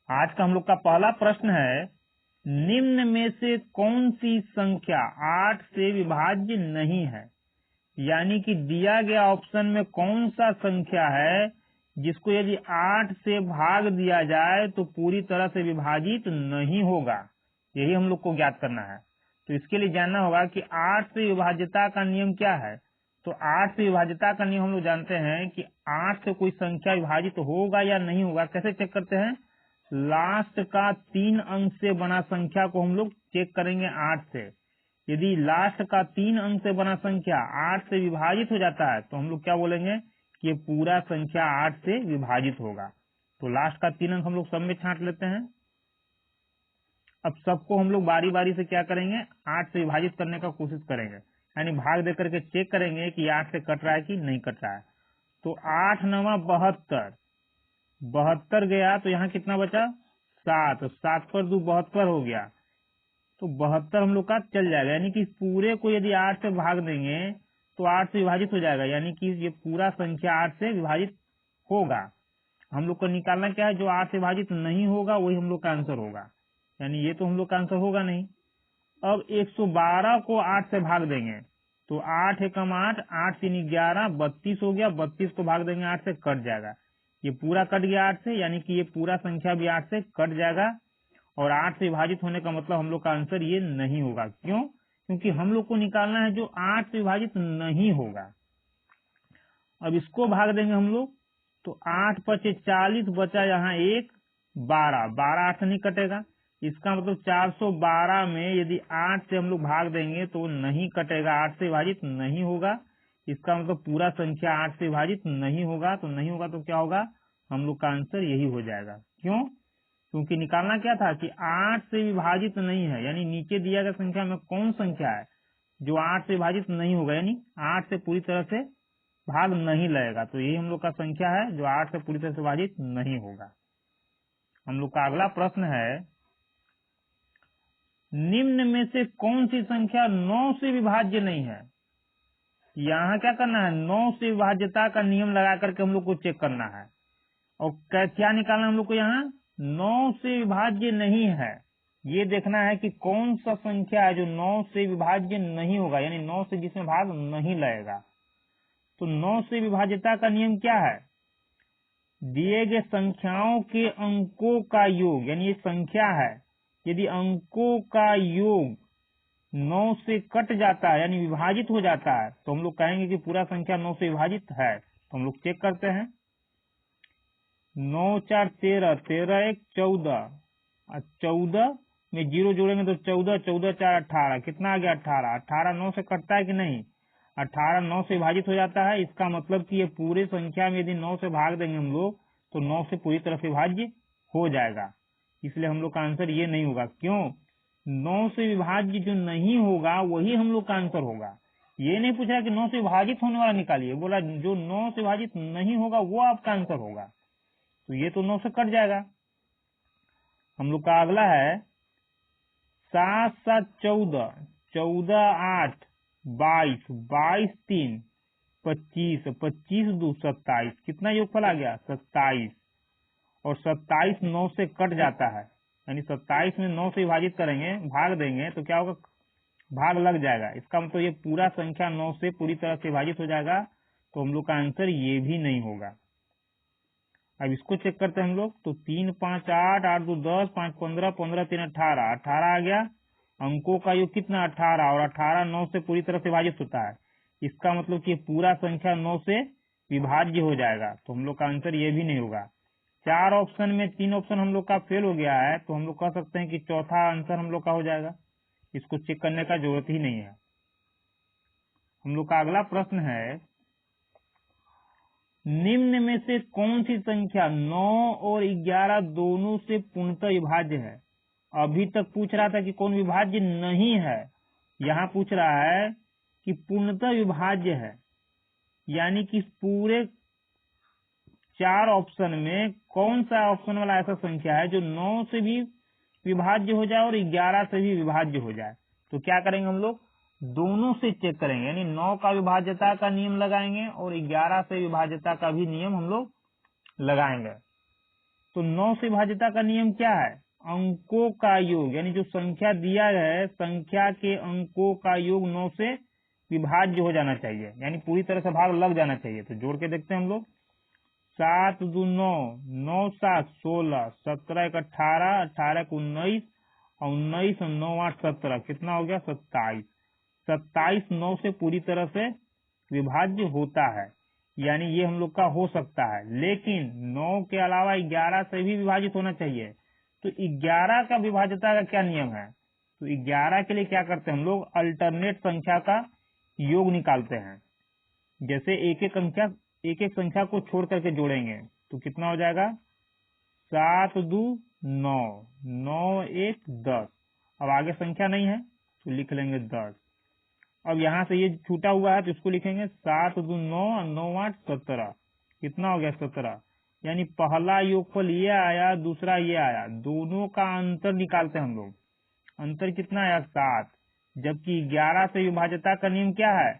आज का हम लोग का पहला प्रश्न है, निम्न में से कौन सी संख्या 8 से विभाज्य नहीं है। यानी कि दिया गया ऑप्शन में कौन सा संख्या है जिसको यदि 8 से भाग दिया जाए तो पूरी तरह से विभाजित नहीं होगा। यही हम लोग को ज्ञात करना है। तो इसके लिए जानना होगा कि 8 से विभाज्यता का नियम क्या है। तो 8 से विभाज्यता का नियम हम लोग जानते हैं कि 8 से कोई संख्या विभाजित होगा या नहीं होगा। कैसे चेक करते हैं? लास्ट का 3 अंक से बना संख्या को हम लोग चेक करेंगे 8 से। यदि लास्ट का 3 अंक से बना संख्या 8 से विभाजित हो जाता है तो हम लोग क्या बोलेंगे कि ये पूरा संख्या 8 से विभाजित होगा। तो लास्ट का 3 अंक हम लोग सब में छांट लेते हैं। अब सबको हम लोग बारी बारी से क्या करेंगे, 8 से विभाजित करने का कोशिश करेंगे, यानी भाग दे करके चेक करेंगे कि 8 से कट रहा है कि नहीं कट रहा है। तो 8 9 72, 72 गया तो यहाँ कितना बचा 7, 7 पर 2 72 हो गया। तो 72 हम लोग का चल जाएगा, यानी कि पूरे को यदि 8 से भाग देंगे तो 8 से विभाजित हो जाएगा, यानी कि ये पूरा संख्या 8 से विभाजित होगा। हम लोग को निकालना क्या है, जो 8 से विभाजित नहीं होगा वही हम लोग का आंसर होगा, यानी ये तो हम लोग का आंसर होगा नहीं। अब 112 को 8 से भाग देंगे तो 8 एकम 8, 8 3 11, 32 हो गया। 32 को भाग देंगे 8 से, कट जाएगा। ये पूरा कट गया 8 से, यानी कि ये पूरा संख्या भी 8 से कट जाएगा। और 8 से विभाजित होने का मतलब हम लोग का आंसर ये नहीं होगा। क्यों? क्योंकि हम लोग को निकालना है जो 8 से विभाजित नहीं होगा। अब इसको भाग देंगे हम लोग तो 8 पचे 40, बचा यहाँ 1, 12, 12 8 से नहीं कटेगा। इसका मतलब 412 में यदि 8 से हम लोग भाग देंगे तो नहीं कटेगा, 8 से विभाजित नहीं होगा। इसका मतलब पूरा संख्या 8 से विभाजित नहीं होगा। तो नहीं होगा तो क्या होगा, हम लोग का आंसर यही हो जाएगा। क्यों? क्योंकि निकालना क्या था कि 8 से विभाजित नहीं है, यानी नीचे दिया गया संख्या में कौन संख्या है जो 8 से विभाजित नहीं होगा, यानी 8 से पूरी तरह से भाग नहीं लगेगा। तो यही हम लोग का संख्या है जो 8 से पूरी तरह से विभाजित नहीं होगा। हम लोग का अगला प्रश्न है, निम्न में से कौन सी संख्या 9 से विभाज्य नहीं है। यहाँ क्या करना है, 9 से विभाज्यता का नियम लगा करके हम लोग को चेक करना है। और क्या निकालना हम लोग को, यहाँ 9 से विभाज्य नहीं है, ये देखना है कि कौन सा संख्या है जो 9 से विभाज्य नहीं होगा, यानी 9 से जिसमें भाग नहीं लगेगा। तो 9 से विभाज्यता का नियम क्या है, दिए गए संख्याओं के अंकों का योग, यानी ये संख्या है, यदि अंकों का योग 9 से कट जाता है यानी विभाजित हो जाता है तो हम लोग कहेंगे कि पूरा संख्या 9 से विभाजित है। तो हम लोग चेक करते हैं, 9 4 13, 13 1 14, 14 में 0 जोड़ेंगे तो 14, 14 4 18, कितना आ गया 18, 18 9 से कटता है कि नहीं, 18 9 से विभाजित हो जाता है। इसका मतलब कि ये पूरे संख्या में यदि 9 से भाग देंगे हम लोग तो 9 से पूरी तरह से विभाज्य हो जाएगा। इसलिए हम लोग का आंसर ये नहीं होगा। क्यों? 9 से विभाज्य जो नहीं होगा वही हम लोग का आंसर होगा। ये नहीं पूछ रहा कि 9 से विभाजित होने वाला निकालिए, बोला जो 9 से विभाजित नहीं होगा वो आपका आंसर होगा। तो ये तो 9 से कट जाएगा। हम लोग का अगला है 7 7 14, 14 8 22, 22 3 25, 25 2 27, कितना योगफल आ गया 27। और 27 9 से कट जाता है, यानी 27 में 9 से विभाजित करेंगे, भाग देंगे तो क्या होगा, भाग लग जाएगा। इसका मतलब ये पूरा संख्या 9 से पूरी तरह से विभाजित हो जाएगा। तो हम लोग का आंसर ये भी नहीं होगा। अब इसको चेक करते हैं हम लोग, तो 3 5 8, 8 2 10, 5 15, 15 3 18, 18 आ गया। अंकों का योग कितना 18, और 18 9 से पूरी तरह से विभाजित होता है। इसका मतलब कि पूरा संख्या 9 से विभाज्य हो जाएगा। तो हम लोग का आंसर ये भी नहीं होगा। 4 ऑप्शन में 3 ऑप्शन हम लोग का फेल हो गया है, तो हम लोग कह सकते हैं कि चौथा आंसर हम लोग का हो जाएगा। इसको चेक करने का जरूरत ही नहीं है। हम लोग का अगला प्रश्न है, निम्न में से कौन सी संख्या 9 और 11 दोनों से पूर्णतः विभाज्य है। अभी तक पूछ रहा था कि कौन विभाज्य नहीं है, यहाँ पूछ रहा है कि पूर्णतः विभाज्य है, यानी कि पूरे 4 ऑप्शन में कौन सा ऑप्शन वाला ऐसा संख्या है जो 9 से भी विभाज्य हो जाए और 11 से भी विभाज्य हो जाए। तो क्या करेंगे हम लोग, दोनों से चेक करेंगे, यानी 9 का विभाज्यता का नियम लगाएंगे और 11 से विभाज्यता का भी नियम हम लोग लगाएंगे। तो 9 से विभाज्यता का नियम क्या है? अंकों का योग, यानी जो संख्या दिया है संख्या के अंकों का योग 9 से विभाज्य हो जाना चाहिए, यानी पूरी तरह से भाग लग जाना चाहिए। तो जोड़ के देखते हैं हम लोग। 7 2 9, 9 7 16, 17 1 18, 18 1 19 और 19 और 9 8 17, कितना हो गया? 27। 27 9 से पूरी तरह से विभाज्य होता है, यानी ये हम लोग का हो सकता है। लेकिन 9 के अलावा 11 से भी विभाजित होना चाहिए। तो 11 का विभाज्यता का क्या नियम है? तो 11 के लिए क्या करते हैं हम लोग? अल्टरनेट संख्या का योग निकालते हैं। जैसे एक एक संख्या को छोड़ करके जोड़ेंगे तो कितना हो जाएगा? 7 2 9, 9 1 10। अब आगे संख्या नहीं है तो लिख लेंगे 10। अब यहाँ से ये छूटा हुआ है तो इसको लिखेंगे 7 2 9 और 9 8 17, कितना हो गया? 17। यानी पहला योगफल ये आया, दूसरा ये आया, दोनों का अंतर निकालते हैं हम लोग। अंतर कितना आया? 7। जबकि 11 से विभाज्यता का नियम क्या है?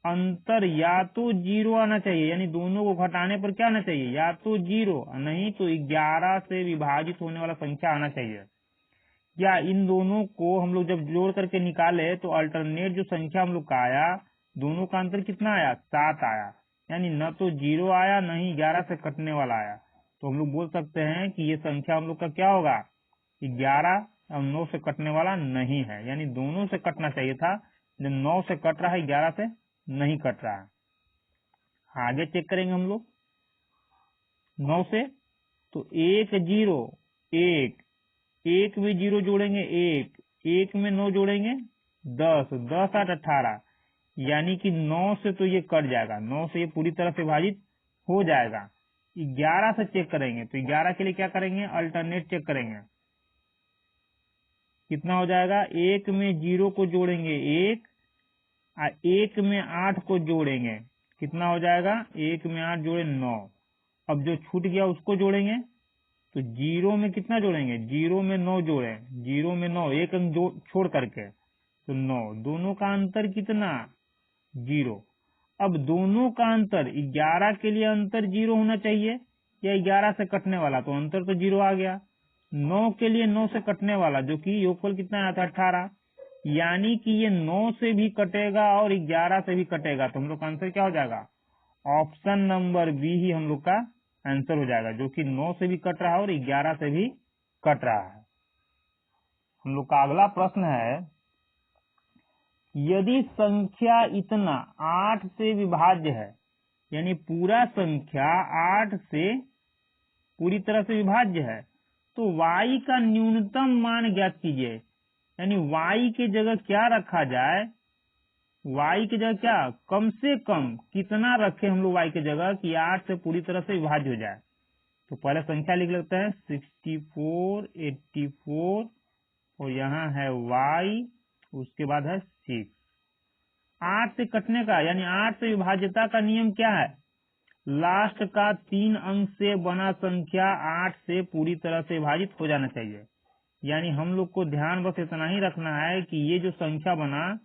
अंतर या तो 0 आना चाहिए, यानी दोनों को घटाने पर क्या आना चाहिए? या तो 0, नहीं तो 11 से विभाजित होने वाला संख्या आना चाहिए। या इन दोनों को हम लोग जब जोड़ करके निकाले तो अल्टरनेट जो संख्या हम लोग का आया, दोनों का अंतर कितना आया? 7 आया। यानी न तो 0 आया, न ही 11 से कटने वाला आया। तो हम लोग बोल सकते हैं कि ये संख्या हम लोग का क्या होगा? 11 और 9 से कटने वाला नहीं है, यानी दोनों से कटना चाहिए था। जब 9 से कट रहा है, 11 से नहीं कट रहा है। आगे चेक करेंगे हम लोग 9 से। तो 1 0 1, 1 में 0 जोड़ेंगे 1, 1 में 9 जोड़ेंगे 10, 10 8 18, यानी कि 9 से तो ये कट जाएगा, 9 से ये पूरी तरह से विभाजित हो जाएगा। 11 से चेक करेंगे तो 11 के लिए क्या करेंगे? अल्टरनेट चेक करेंगे। कितना हो जाएगा? 1 में 0 को जोड़ेंगे 1, 1 में 8 को जोड़ेंगे, कितना हो जाएगा? 1 में 8 जोड़े 9। अब जो छूट गया उसको जोड़ेंगे तो 0 में कितना जोड़ेंगे? 0 में 9 जोड़े, 0 में 9, एक अंक छोड़ करके तो 9, दोनों का अंतर कितना? 0। अब दोनों का अंतर 11 के लिए अंतर 0 होना चाहिए या 11 से कटने वाला, तो अंतर तो 0 आ गया। 9 के लिए 9 से कटने वाला, जो कि योगफल कितना आया था? 18, यानी कि ये 9 से भी कटेगा और 11 से भी कटेगा। तो हम लोग का आंसर क्या हो जाएगा? ऑप्शन नंबर बी ही हम लोग का आंसर हो जाएगा, जो कि 9 से भी कट रहा है और 11 से भी कट रहा है। हम लोग का अगला प्रश्न है, यदि संख्या इतना 8 से विभाज्य है, यानी पूरा संख्या 8 से पूरी तरह से विभाज्य है, तो y का न्यूनतम मान ज्ञात कीजिए। यानी y की जगह क्या रखा जाए? y की जगह क्या, कम से कम कितना रखे हम लोग y की जगह कि 8 से पूरी तरह से विभाज्य हो जाए? तो पहले संख्या लिख लेते हैं 64 84 और यहाँ है y, उसके बाद है 6। 8 से कटने का यानी 8 से विभाज्यता का नियम क्या है? लास्ट का 3 अंक से बना संख्या 8 से पूरी तरह से विभाजित हो जाना चाहिए। यानी हम लोग को ध्यान बस इतना ही रखना है कि ये जो संख्या बना,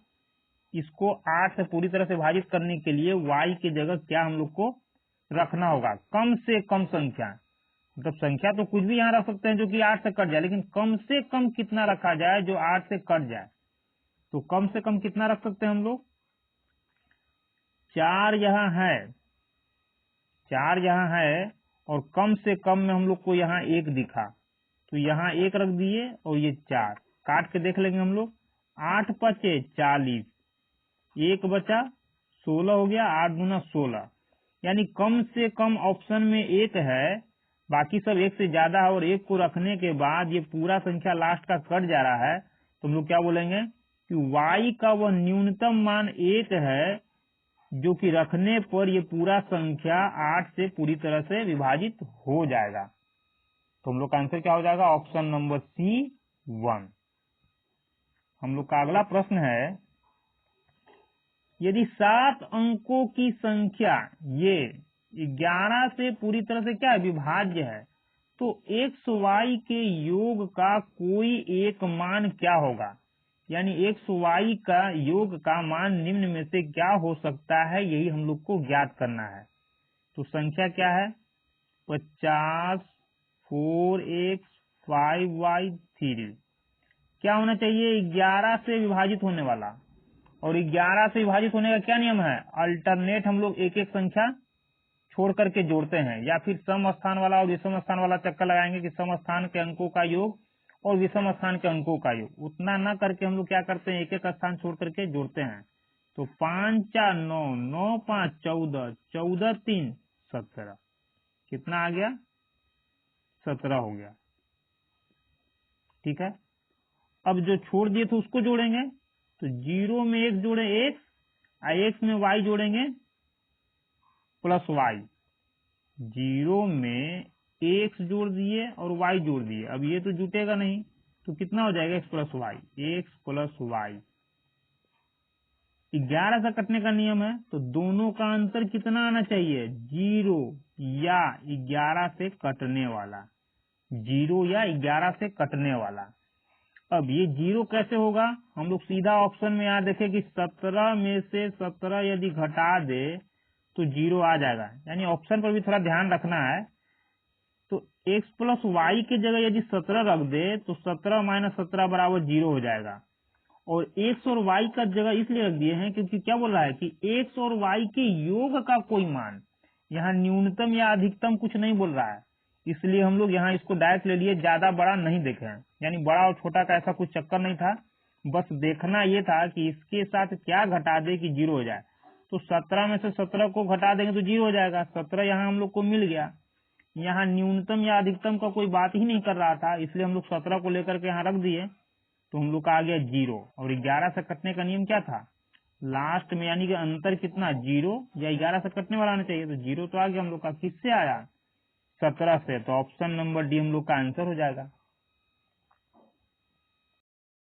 इसको 8 से पूरी तरह से विभाजित करने के लिए y की जगह क्या हम लोग को रखना होगा? कम से कम संख्या। मतलब संख्या तो कुछ भी यहाँ रख सकते हैं जो कि 8 से कट जाए, लेकिन कम से कम कितना रखा जाए जो 8 से कट जाए? तो कम से कम कितना रख सकते हैं हम लोग? 4 यहाँ है, 4 यहाँ है, और कम से कम में हम लोग को यहाँ 1 दिखा, तो यहाँ 1 रख दिए और ये 4 काट के देख लेंगे हम लोग। 8 पचे 40, 1 बचा 16 हो गया, 8 दूना 16। यानी कम से कम ऑप्शन में 1 है, बाकी सब 1 से ज्यादा है, और 1 को रखने के बाद ये पूरा संख्या लास्ट का कट जा रहा है, तो हम लोग क्या बोलेंगे कि y का वह न्यूनतम मान 1 है जो कि रखने पर ये पूरा संख्या 8 से पूरी तरह से विभाजित हो जाएगा। तो हम लोग का आंसर क्या हो जाएगा? Option number C 1। हम लोग का अगला प्रश्न है, यदि 7 अंकों की संख्या ये 11 से पूरी तरह से क्या विभाज्य है, तो x y के योग का कोई एक मान क्या होगा? यानी x y का योग का मान निम्न में से क्या हो सकता है, यही हम लोग को ज्ञात करना है। तो संख्या क्या है? 50 4x 5y 3। क्या होना चाहिए? 11 से विभाजित होने वाला, और 11 से विभाजित होने का क्या नियम है? अल्टरनेट हम लोग एक एक संख्या छोड़ करके जोड़ते हैं, या फिर सम स्थान वाला और विषम स्थान वाला चक्कर लगाएंगे कि सम स्थान के अंकों का योग और विषम स्थान के अंकों का योग। उतना ना करके हम लोग क्या करते हैं, एक एक स्थान छोड़ करके जोड़ते हैं। तो 5 4 9, 9 5 14, 14 3 17, कितना आ गया? 17 हो गया। ठीक है, अब जो छोड़ दिए थे उसको जोड़ेंगे। तो 0 में x जोड़े x, x में y जोड़ेंगे प्लस y। 0 में x जोड़ दिए और y जोड़ दिए, अब ये तो जुटेगा नहीं, तो कितना हो जाएगा? x plus y, x plus y. 11 से कटने का नियम है, तो दोनों का अंतर कितना आना चाहिए? 0 या 11 से कटने वाला, 0 या 11 से कटने वाला। अब ये 0 कैसे होगा? हम लोग सीधा ऑप्शन में यहाँ देखें कि 17 में से 17 यदि घटा दे तो 0 आ जाएगा, यानी ऑप्शन पर भी थोड़ा ध्यान रखना है। तो x प्लस वाई की जगह यदि 17 रख दे तो 17 माइनस 17 बराबर 0 हो जाएगा। और x और y का जगह इसलिए रख दिए हैं क्योंकि क्या बोल रहा है कि x और y के योग का कोई मान, यहाँ न्यूनतम या अधिकतम कुछ नहीं बोल रहा है, इसलिए हम लोग यहाँ इसको डायरेक्ट ले लिए, ज्यादा बड़ा नहीं देखे हैं। यानी बड़ा और छोटा का ऐसा कुछ चक्कर नहीं था, बस देखना ये था कि इसके साथ क्या घटा दे कि 0 हो जाए। तो 17 में से 17 को घटा देंगे तो 0 हो जाएगा। 17 यहाँ हम लोग को मिल गया। यहाँ न्यूनतम या अधिकतम का कोई बात ही नहीं कर रहा था, इसलिए हम लोग 17 को लेकर के यहाँ रख दिए, तो हम लोग का आ गया 0। और 11 से कटने का नियम क्या था? लास्ट में, यानी कि अंतर कितना? 0 या 11 से कटने वाला आना चाहिए, तो 0 तो आ गया हम लोग का। किससे आया? 17 से। तो ऑप्शन नंबर डी हम लोग का आंसर हो जाएगा।